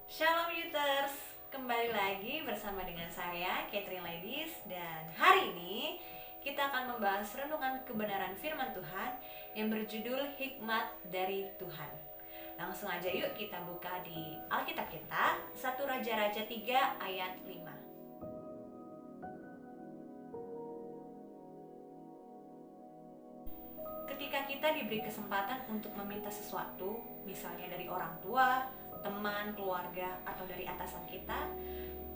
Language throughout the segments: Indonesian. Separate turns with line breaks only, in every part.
Shalom Youters, kembali lagi bersama dengan saya Catherine Ladies. Dan hari ini kita akan membahas renungan kebenaran firman Tuhan yang berjudul Hikmat dari Tuhan. Langsung aja yuk kita buka di Alkitab kita, 1 Raja-Raja 3 ayat 5. Ketika kita diberi kesempatan untuk meminta sesuatu, misalnya dari orang tua, teman, keluarga, atau dari atasan kita,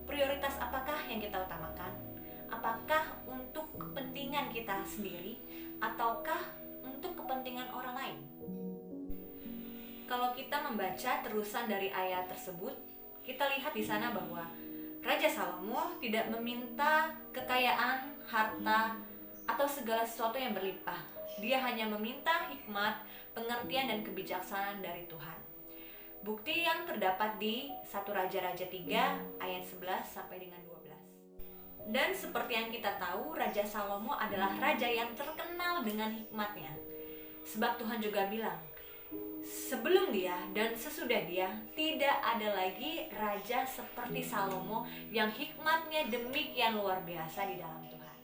prioritas apakah yang kita utamakan? Apakah untuk kepentingan kita sendiri, ataukah untuk kepentingan orang lain? Kalau kita membaca terusan dari ayat tersebut, kita lihat di sana bahwa Raja Salomo tidak meminta kekayaan, harta, atau segala sesuatu yang berlimpah. Dia hanya meminta hikmat, pengertian, dan kebijaksanaan dari Tuhan. Bukti yang terdapat di 1 Raja-Raja 3 ayat 11 sampai dengan 12. Dan seperti yang kita tahu, Raja Salomo adalah raja yang terkenal dengan hikmatnya. Sebab Tuhan juga bilang, sebelum dia dan sesudah dia, tidak ada lagi raja seperti Salomo yang hikmatnya demikian luar biasa di dalam Tuhan.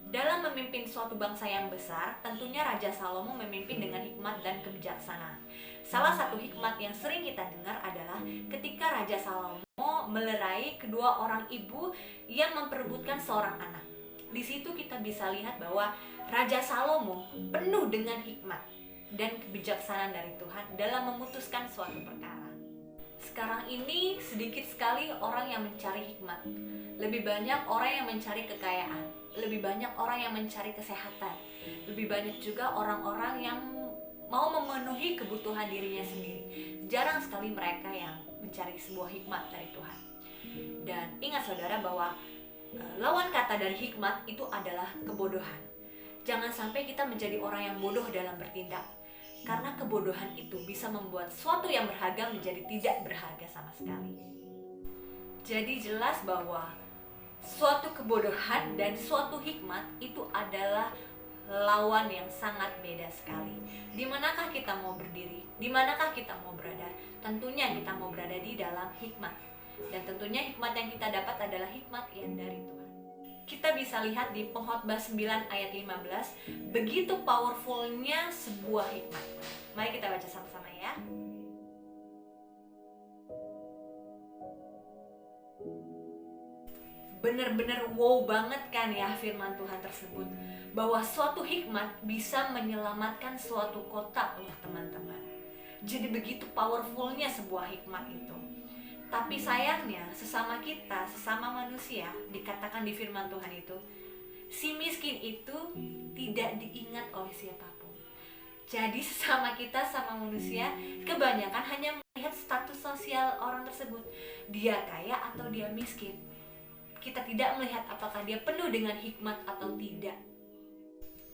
Dalam memimpin suatu bangsa yang besar, tentunya Raja Salomo memimpin dengan hikmat dan kebijaksanaan. Salah satu hikmat yang sering kita dengar adalah ketika Raja Salomo melerai kedua orang ibu yang memperebutkan seorang anak. Di situ kita bisa lihat bahwa Raja Salomo penuh dengan hikmat dan kebijaksanaan dari Tuhan dalam memutuskan suatu perkara. Sekarang ini sedikit sekali orang yang mencari hikmat. Lebih banyak orang yang mencari kekayaan, lebih banyak orang yang mencari kesehatan, lebih banyak juga orang-orang yang mau memenuhi kebutuhan dirinya sendiri. Jarang sekali mereka yang mencari sebuah hikmat dari Tuhan. Dan ingat saudara bahwa lawan kata dari hikmat itu adalah kebodohan. Jangan sampai kita menjadi orang yang bodoh dalam bertindak, karena kebodohan itu bisa membuat sesuatu yang berharga menjadi tidak berharga sama sekali. Jadi jelas bahwa suatu kebodohan dan suatu hikmat itu adalah lawan yang sangat beda sekali. Di manakah kita mau berdiri? Di manakah kita mau berada? Tentunya kita mau berada di dalam hikmat. Dan tentunya hikmat yang kita dapat adalah hikmat yang dari Tuhan. Kita bisa lihat di Pengkhotbah 9 ayat 15, begitu powerfulnya sebuah hikmat. Mari kita baca sama-sama ya. Benar-benar wow banget kan ya firman Tuhan tersebut, bahwa suatu hikmat bisa menyelamatkan suatu kota loh teman-teman. Jadi begitu powerfulnya sebuah hikmat itu. Tapi sayangnya sesama kita, sesama manusia, dikatakan di firman Tuhan itu, si miskin itu tidak diingat oleh siapapun. Jadi sesama kita, sama manusia, kebanyakan hanya melihat status sosial orang tersebut, dia kaya atau dia miskin. Kita tidak melihat apakah dia penuh dengan hikmat atau tidak.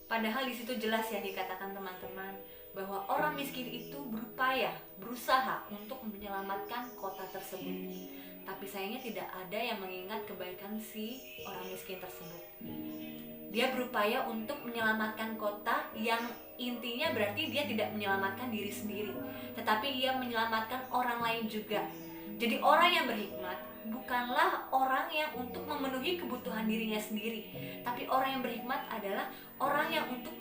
Padahal di situ jelas ya dikatakan teman-teman, bahwa orang miskin itu berupaya, berusaha untuk menyelamatkan kota tersebut. Tapi sayangnya tidak ada yang mengingat kebaikan si orang miskin tersebut. Dia berupaya untuk menyelamatkan kota, yang intinya berarti dia tidak menyelamatkan diri sendiri, tetapi ia menyelamatkan orang lain juga. Jadi orang yang berhikmat bukanlah orang yang untuk memenuhi kebutuhan dirinya sendiri, tapi orang yang berhikmat adalah orang yang untuk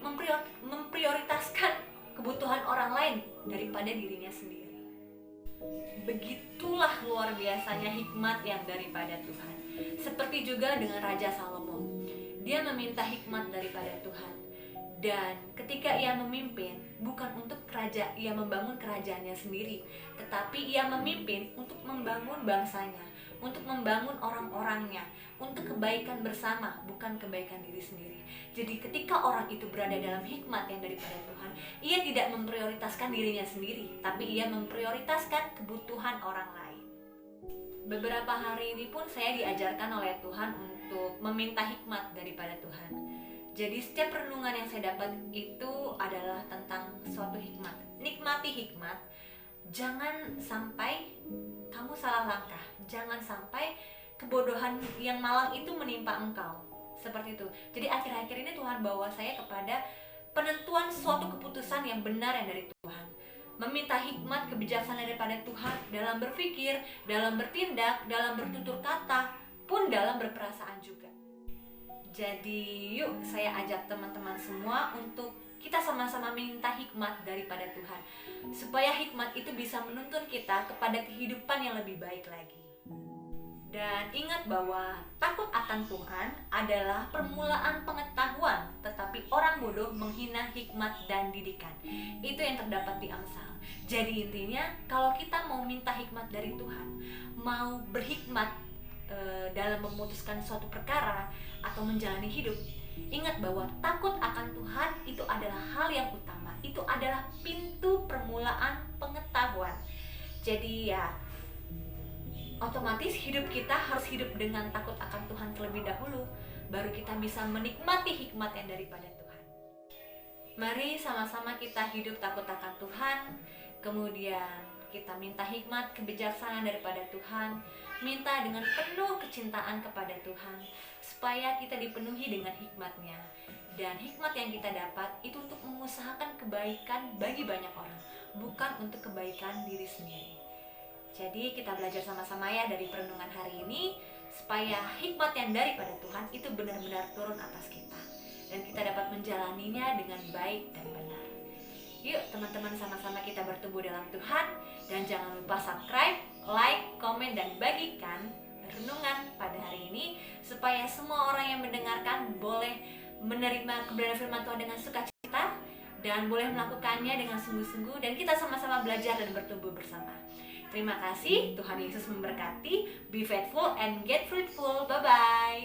memprioritaskan kebutuhan orang lain daripada dirinya sendiri. Begitulah luar biasanya hikmat yang daripada Tuhan. Seperti juga dengan Raja Salomo, dia meminta hikmat daripada Tuhan. Dan ketika ia memimpin, bukan untuk ia membangun kerajaannya sendiri, tetapi ia memimpin untuk membangun bangsanya, untuk membangun orang-orangnya, untuk kebaikan bersama, bukan kebaikan diri sendiri. Jadi ketika orang itu berada dalam hikmat yang daripada Tuhan, ia tidak memprioritaskan dirinya sendiri, tapi ia memprioritaskan kebutuhan orang lain. Beberapa hari ini pun saya diajarkan oleh Tuhan untuk meminta hikmat daripada Tuhan. Jadi setiap renungan yang saya dapat itu adalah tentang suatu hikmat. Nikmati hikmat. Jangan sampai kamu salah langkah. Jangan sampai kebodohan yang malang itu menimpa engkau. Seperti itu. Jadi akhir-akhir ini Tuhan bawa saya kepada penentuan suatu keputusan yang benar yang dari Tuhan. meminta hikmat kebijaksanaan daripada Tuhan dalam berpikir, dalam bertindak, dalam bertutur kata, pun dalam berperasaan juga. Jadi yuk saya ajak teman-teman semua untuk kita sama-sama minta hikmat daripada Tuhan, supaya hikmat itu bisa menuntun kita kepada kehidupan yang lebih baik lagi. Dan ingat bahwa takut akan Tuhan adalah permulaan pengetahuan, tetapi orang bodoh menghina hikmat dan didikan. Itu yang terdapat di Amsal. Jadi intinya, kalau kita mau minta hikmat dari Tuhan, mau berhikmat dalam memutuskan suatu perkara atau menjalani hidup, ingat bahwa takut akan Tuhan itu adalah hal yang utama. Itu adalah pintu permulaan pengetahuan. Jadi ya, otomatis hidup kita harus hidup dengan takut akan Tuhan terlebih dahulu, baru kita bisa menikmati hikmat yang daripada Tuhan. Mari sama-sama kita hidup takut akan Tuhan, kemudian kita minta hikmat kebijaksanaan daripada Tuhan, minta dengan penuh kecintaan kepada Tuhan, supaya kita dipenuhi dengan hikmat-Nya. Dan hikmat yang kita dapat itu untuk mengusahakan kebaikan bagi banyak orang, bukan untuk kebaikan diri sendiri. Jadi kita belajar sama-sama ya dari perenungan hari ini, supaya hikmat yang daripada Tuhan itu benar-benar turun atas kita, dan kita dapat menjalaninya dengan baik dan benar. Yuk teman-teman, sama-sama kita bertumbuh dalam Tuhan. Dan jangan lupa subscribe, like, komen, dan bagikan renungan pada hari ini, supaya semua orang yang mendengarkan boleh menerima kebenaran firman Tuhan dengan sukacita, dan boleh melakukannya dengan sungguh-sungguh, dan kita sama-sama belajar dan bertumbuh bersama. Terima kasih, Tuhan Yesus memberkati. Be faithful and get fruitful. Bye-bye.